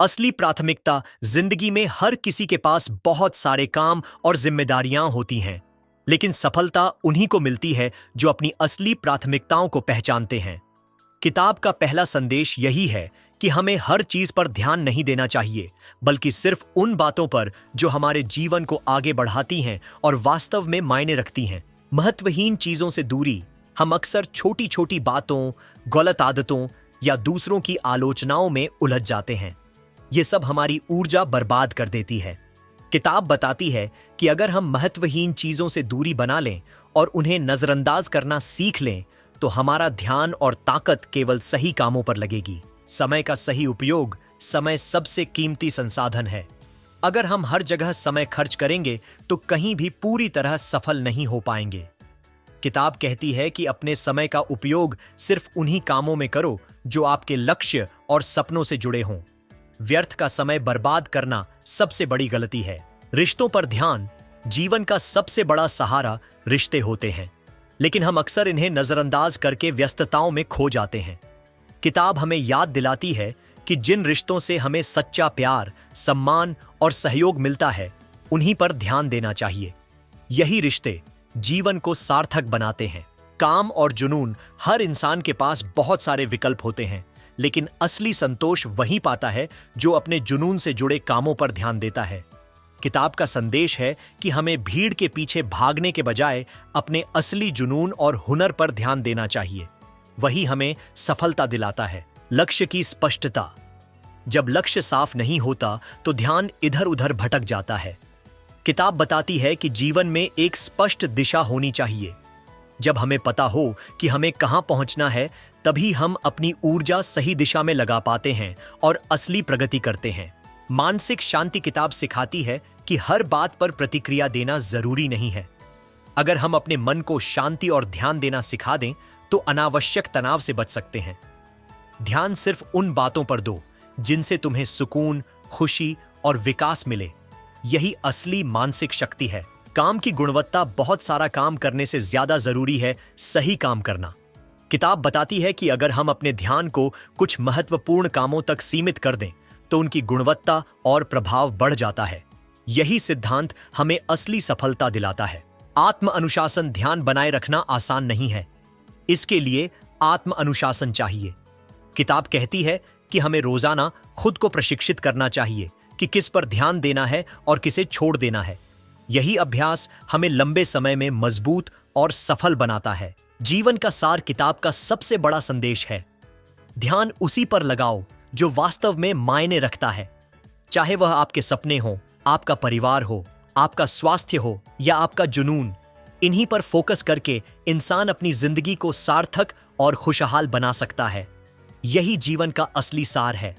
असली प्राथमिकता जिंदगी में हर किसी के पास बहुत सारे काम और जिम्मेदारियां होती हैं, लेकिन सफलता उन्हीं को मिलती है जो अपनी असली प्राथमिकताओं को पहचानते हैं। किताब का पहला संदेश यही है कि हमें हर चीज पर ध्यान नहीं देना चाहिए, बल्कि सिर्फ उन बातों पर जो हमारे जीवन को आगे बढ़ाती हैं और वास्तव में मायने रखती हैं। महत्वहीन चीजों से दूरी। हम अक्सर छोटी छोटी बातों, गलत आदतों या दूसरों की आलोचनाओं में उलझ जाते हैं। ये सब हमारी ऊर्जा बर्बाद कर देती है। किताब बताती है कि अगर हम महत्वहीन चीजों से दूरी बना लें और उन्हें नजरअंदाज करना सीख लें, तो हमारा ध्यान और ताकत केवल सही कामों पर लगेगी। समय का सही उपयोग। समय सबसे कीमती संसाधन है। अगर हम हर जगह समय खर्च करेंगे तो कहीं भी पूरी तरह सफल नहीं हो पाएंगे। किताब कहती है कि अपने समय का उपयोग सिर्फ उन्हीं कामों में करो जो आपके लक्ष्य और सपनों से जुड़े हों। व्यर्थ का समय बर्बाद करना सबसे बड़ी गलती है। रिश्तों पर ध्यान। जीवन का सबसे बड़ा सहारा रिश्ते होते हैं, लेकिन हम अक्सर इन्हें नजरअंदाज करके व्यस्तताओं में खो जाते हैं। किताब हमें याद दिलाती है कि जिन रिश्तों से हमें सच्चा प्यार, सम्मान और सहयोग मिलता है, उन्हीं पर ध्यान देना चाहिए। यही रिश्ते जीवन को सार्थक बनाते हैं। काम और जुनून। हर इंसान के पास बहुत सारे विकल्प होते हैं, लेकिन असली संतोष वही पाता है जो अपने जुनून से जुड़े कामों पर ध्यान देता है। किताब का संदेश है कि हमें भीड़ के पीछे भागने के बजाय अपने असली जुनून और हुनर पर ध्यान देना चाहिए। वही हमें सफलता दिलाता है। लक्ष्य की स्पष्टता। जब लक्ष्य साफ नहीं होता तो ध्यान इधर उधर भटक जाता है। किताब बताती है कि जीवन में एक स्पष्ट दिशा होनी चाहिए। जब हमें पता हो कि हमें कहां पहुंचना है, तभी हम अपनी ऊर्जा सही दिशा में लगा पाते हैं और असली प्रगति करते हैं। मानसिक शांति। किताब सिखाती है कि हर बात पर प्रतिक्रिया देना जरूरी नहीं है। अगर हम अपने मन को शांति और ध्यान देना सिखा दें तो अनावश्यक तनाव से बच सकते हैं। ध्यान सिर्फ उन बातों पर दो जिनसे तुम्हें सुकून, खुशी और विकास मिले। यही असली मानसिक शक्ति है। काम की गुणवत्ता। बहुत सारा काम करने से ज्यादा जरूरी है सही काम करना। किताब बताती है कि अगर हम अपने ध्यान को कुछ महत्वपूर्ण कामों तक सीमित कर दें तो उनकी गुणवत्ता और प्रभाव बढ़ जाता है। यही सिद्धांत हमें असली सफलता दिलाता है। आत्म अनुशासन। ध्यान बनाए रखना आसान नहीं है। इसके लिए आत्म अनुशासन चाहिए। किताब कहती है कि हमें रोजाना खुद को प्रशिक्षित करना चाहिए कि किस पर ध्यान देना है और किसे छोड़ देना है। यही अभ्यास हमें लंबे समय में मजबूत और सफल बनाता है। जीवन का सार। किताब का सबसे बड़ा संदेश है, ध्यान उसी पर लगाओ जो वास्तव में मायने रखता है। चाहे वह आपके सपने हो, आपका परिवार हो, आपका स्वास्थ्य हो या आपका जुनून। इन्हीं पर फोकस करके इंसान अपनी जिंदगी को सार्थक और खुशहाल बना सकता है। यही जीवन का असली सार है।